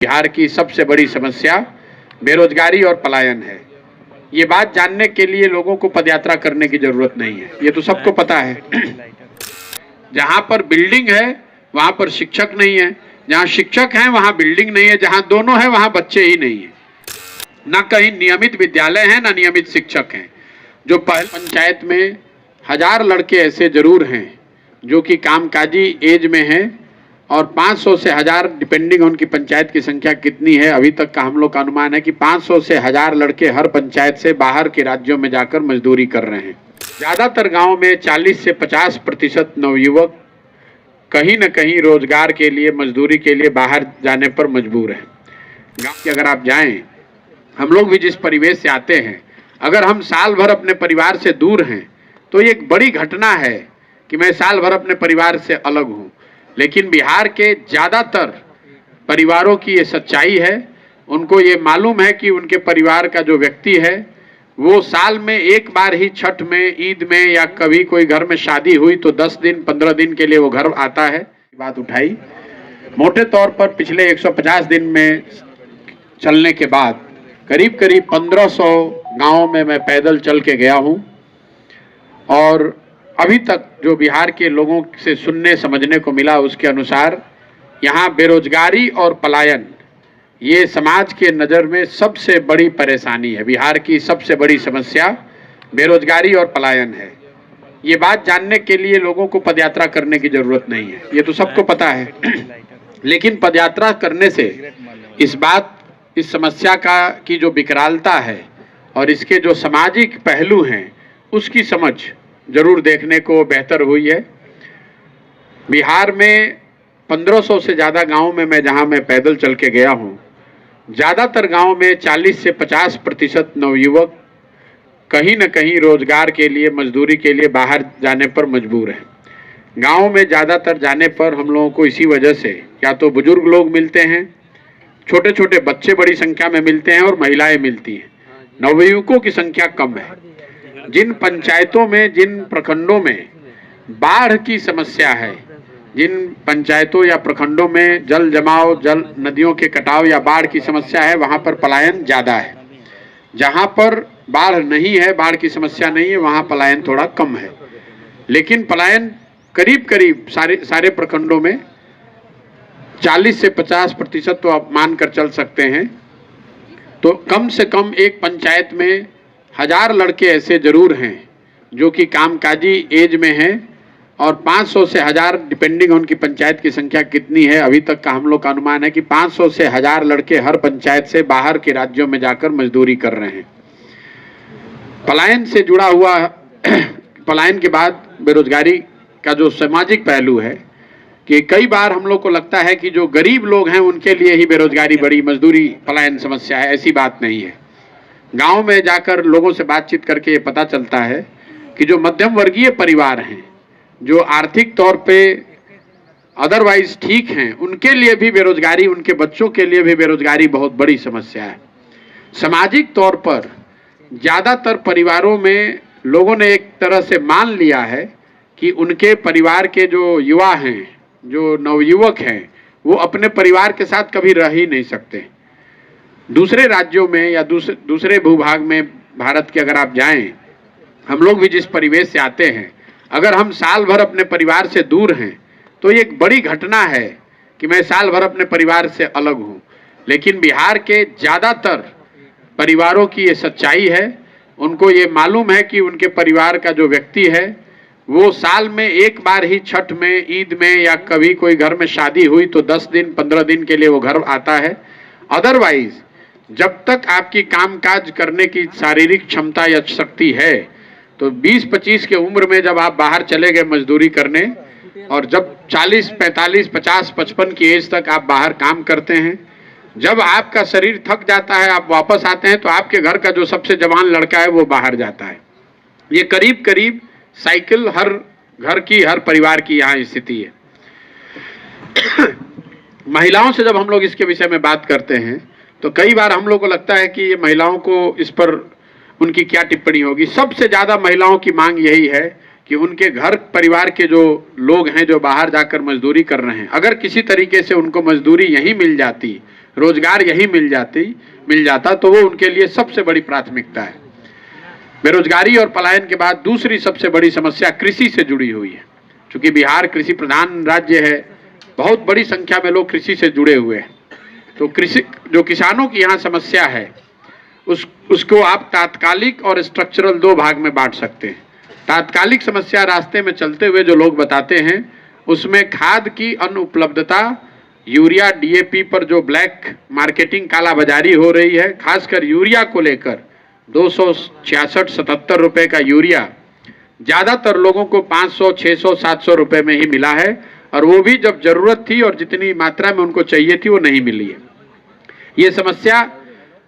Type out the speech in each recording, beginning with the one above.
बिहार की सबसे बड़ी समस्या बेरोजगारी और पलायन है। ये बात जानने के लिए लोगों को पदयात्रा करने की जरूरत नहीं है, ये तो सबको पता है। जहां पर बिल्डिंग है वहां पर शिक्षक नहीं है, जहां शिक्षक हैं वहां बिल्डिंग नहीं है, जहां दोनों है वहां बच्चे ही नहीं है। ना कहीं नियमित विद्यालय है ना नियमित शिक्षक हैं। जो पहले पंचायत में 1000 लड़के ऐसे जरूर हैं जो कि कामकाजी एज में हैं और 500 से 1000 डिपेंडिंग उनकी पंचायत की संख्या कितनी है। अभी तक का हम लोग का अनुमान है कि 500 से 1000 लड़के हर पंचायत से बाहर के राज्यों में जाकर मजदूरी कर रहे हैं। ज़्यादातर गांव में 40 से 50% नवयुवक कहीं न कहीं रोजगार के लिए मजदूरी के लिए बाहर जाने पर मजबूर हैं। गाँव के अगर आप जाएं, हम लोग भी जिस परिवेश से आते हैं, अगर हम साल भर अपने परिवार से दूर हैं तो ये एक बड़ी घटना है कि मैं साल भर अपने परिवार से अलग हूँ। लेकिन बिहार के ज़्यादातर परिवारों की ये सच्चाई है। उनको ये मालूम है कि उनके परिवार का जो व्यक्ति है वो साल में एक बार ही छठ में, ईद में या कभी कोई घर में शादी हुई तो 10 दिन 15 दिन के लिए वो घर आता है। बात उठाई मोटे तौर पर पिछले 150 दिन में चलने के बाद करीब 1500 गाँवों में मैं पैदल चल के गया हूँ और अभी तक जो बिहार के लोगों से सुनने समझने को मिला उसके अनुसार यहाँ बेरोजगारी और पलायन ये समाज के नज़र में सबसे बड़ी परेशानी है। बिहार की सबसे बड़ी समस्या बेरोजगारी और पलायन है। ये बात जानने के लिए लोगों को पदयात्रा करने की ज़रूरत नहीं है, ये तो सबको पता है। लेकिन पदयात्रा करने से इस समस्या की जो विकरालता है और इसके जो सामाजिक पहलू हैं उसकी समझ जरूर देखने को बेहतर हुई है। बिहार में 1500 से ज़्यादा गाँव में जहाँ मैं पैदल चल के गया हूँ, ज़्यादातर गाँव में 40 से 50% नवयुवक कहीं न कहीं रोजगार के लिए मजदूरी के लिए बाहर जाने पर मजबूर हैं। गाँव में ज़्यादातर जाने पर हम लोगों को इसी वजह से या तो बुजुर्ग लोग मिलते हैं, छोटे छोटे बच्चे बड़ी संख्या में मिलते हैं और महिलाएं मिलती हैं। नवयुवकों की संख्या कम है। जिन पंचायतों में, जिन प्रखंडों में बाढ़ की समस्या है, जिन पंचायतों या प्रखंडों में जल जमाव, जल नदियों के कटाव या बाढ़ की समस्या है, वहाँ पर पलायन ज़्यादा है। जहाँ पर बाढ़ नहीं है, बाढ़ की समस्या नहीं है, वहाँ पलायन थोड़ा कम है। लेकिन पलायन करीब सारे प्रखंडों में 40 से 50% तो आप मान कर चल सकते हैं। तो कम से कम एक पंचायत में 1000 लड़के ऐसे जरूर हैं जो कि कामकाजी एज में हैं और 500 से 1000 डिपेंडिंग उनकी पंचायत की संख्या कितनी है। अभी तक का हम लोग का अनुमान है कि 500 से 1000 लड़के हर पंचायत से बाहर के राज्यों में जाकर मजदूरी कर रहे हैं। पलायन से जुड़ा हुआ पलायन के बाद बेरोजगारी का जो सामाजिक पहलू है कि कई बार हम लोग को लगता है कि जो गरीब लोग हैं उनके लिए ही बेरोजगारी बड़ी मजदूरी पलायन समस्या है। ऐसी बात नहीं है। गांव में जाकर लोगों से बातचीत करके ये पता चलता है कि जो मध्यम वर्गीय परिवार हैं, जो आर्थिक तौर पे अदरवाइज ठीक हैं, उनके लिए भी बेरोजगारी, उनके बच्चों के लिए भी बेरोजगारी बहुत बड़ी समस्या है। सामाजिक तौर पर ज़्यादातर परिवारों में लोगों ने एक तरह से मान लिया है कि उनके परिवार के जो युवा हैं, जो नवयुवक हैं, वो अपने परिवार के साथ कभी रह ही नहीं सकते। दूसरे राज्यों में या दूसरे भूभाग में भारत के अगर आप जाएं, हम लोग भी जिस परिवेश से आते हैं, अगर हम साल भर अपने परिवार से दूर हैं तो ये एक बड़ी घटना है कि मैं साल भर अपने परिवार से अलग हूँ। लेकिन बिहार के ज़्यादातर परिवारों की ये सच्चाई है। उनको ये मालूम है कि उनके परिवार का जो व्यक्ति है वो साल में एक बार ही छठ में, ईद में या कभी कोई घर में शादी हुई तो 10 दिन 15 दिन के लिए वो घर आता है। अदरवाइज जब तक आपकी कामकाज करने की शारीरिक क्षमता या शक्ति है तो 20-25 के उम्र में जब आप बाहर चले गए मजदूरी करने और जब 40, 45, 50, 55 की एज तक आप बाहर काम करते हैं, जब आपका शरीर थक जाता है, आप वापस आते हैं तो आपके घर का जो सबसे जवान लड़का है वो बाहर जाता है। ये करीब साइकिल हर घर की, हर परिवार की यहाँ स्थिति है। महिलाओं से जब हम लोग इसके विषय में बात करते हैं तो कई बार हम लोग को लगता है कि ये महिलाओं को इस पर उनकी क्या टिप्पणी होगी। सबसे ज़्यादा महिलाओं की मांग यही है कि उनके घर परिवार के जो लोग हैं जो बाहर जाकर मजदूरी कर रहे हैं, अगर किसी तरीके से उनको मजदूरी यहीं मिल जाती रोजगार यही मिल जाता तो वो उनके लिए सबसे बड़ी प्राथमिकता है। बेरोजगारी और पलायन के बाद दूसरी सबसे बड़ी समस्या कृषि से जुड़ी हुई है। चूंकि बिहार कृषि प्रधान राज्य है, बहुत बड़ी संख्या में लोग कृषि से जुड़े हुए हैं, तो कृषि जो किसानों की यहाँ समस्या है उसको आप तात्कालिक और स्ट्रक्चरल दो भाग में बांट सकते हैं। तात्कालिक समस्या रास्ते में चलते हुए जो लोग बताते हैं उसमें खाद की अनुपलब्धता, यूरिया डीएपी पर जो ब्लैक मार्केटिंग कालाबाजारी हो रही है, खासकर यूरिया को लेकर 266-77 रुपए का यूरिया ज़्यादातर लोगों को 500, 600, 700 रुपए में ही मिला है, और वो भी जब जरूरत थी और जितनी मात्रा में उनको चाहिए थी वो नहीं मिली है। ये समस्या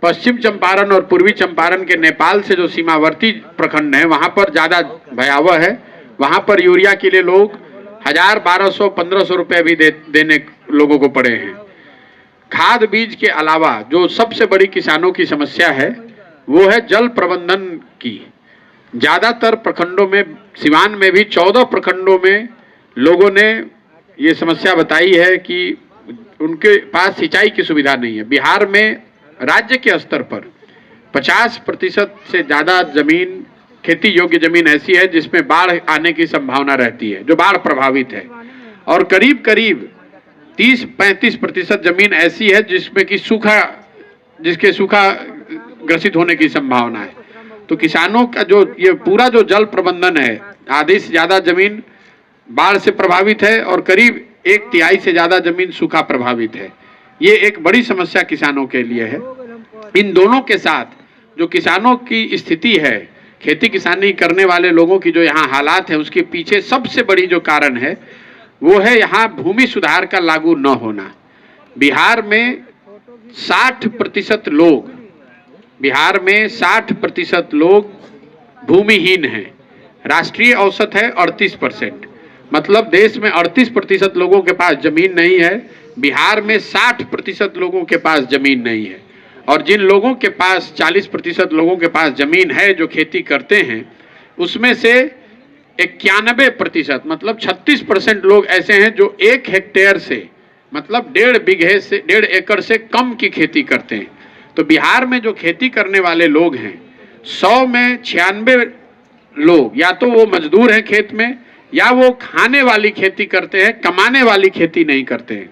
पश्चिम चंपारण और पूर्वी चंपारण के नेपाल से जो सीमावर्ती प्रखंड हैं वहाँ पर ज़्यादा भयावह है। वहाँ पर यूरिया के लिए लोग 1000, 1200, 1500 रुपये भी देने लोगों को पड़े हैं। खाद बीज के अलावा जो सबसे बड़ी किसानों की समस्या है वो है जल प्रबंधन की। ज़्यादातर प्रखंडों में, सिवान में भी 14 प्रखंडों में लोगों ने ये समस्या बताई है कि उनके पास सिंचाई की सुविधा नहीं है। बिहार में राज्य के स्तर पर 50% से ज़्यादा जमीन, खेती योग्य जमीन ऐसी है जिसमें बाढ़ आने की संभावना रहती है, जो बाढ़ प्रभावित है, और करीब करीब 30-35% जमीन ऐसी है जिसके सूखा ग्रसित होने की संभावना है। तो किसानों का जो ये पूरा जो जल प्रबंधन है, आधी से ज़्यादा जमीन बाढ़ से प्रभावित है और करीब 1/3 से ज़्यादा जमीन सूखा प्रभावित है। ये एक बड़ी समस्या किसानों के लिए है। इन दोनों के साथ जो किसानों की स्थिति है, खेती किसानी करने वाले लोगों की जो यहाँ हालात है, उसके पीछे सबसे बड़ी जो कारण है वो है यहाँ भूमि सुधार का लागू न होना। बिहार में 60% लोग भूमिहीन हैं। राष्ट्रीय औसत है 38%, मतलब देश में 38% लोगों के पास जमीन नहीं है। बिहार में 60% लोगों के पास जमीन नहीं है, और जिन लोगों के पास 40% लोगों के पास जमीन है जो खेती करते हैं, उसमें से 91% मतलब 36% लोग ऐसे हैं जो 1 हेक्टेयर से, मतलब 1.5 एकड़ से कम की खेती करते हैं। तो बिहार में जो खेती करने वाले लोग हैं, 100 में 96 लोग या तो वो मजदूर हैं खेत में, या वो खाने वाली खेती करते हैं, कमाने वाली खेती नहीं करते हैं।